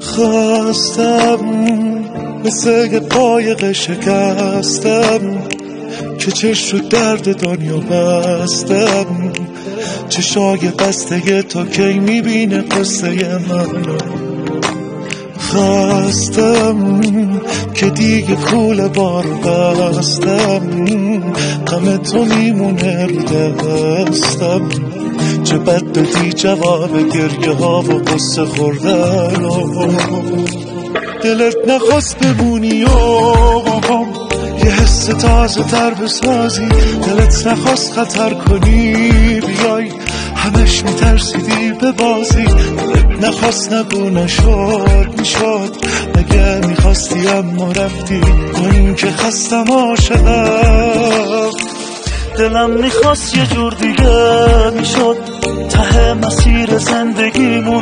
خواستم مثل یه قایق شکستم که چشم و درد دنیا بستم. چشای بسته تو کی میبینه قصه منو. خواستم که دیگه کوله بار بستم، غم تو میمونه رو دستم. چه بد دادی جواب گریه ها و قصه خوردن. دلت نخواست بمونی یه حس تازه تر بسازی، دلت نخواست خطر کنی بیای، همش میترسیدی به بازی. دلت نخواست نگو نشد میشد، مگه میخواستی اما رفتی. اون که خستم عاشقم، دلم میخواست یه جور دیگه میشد ته مسیر زندگیمون.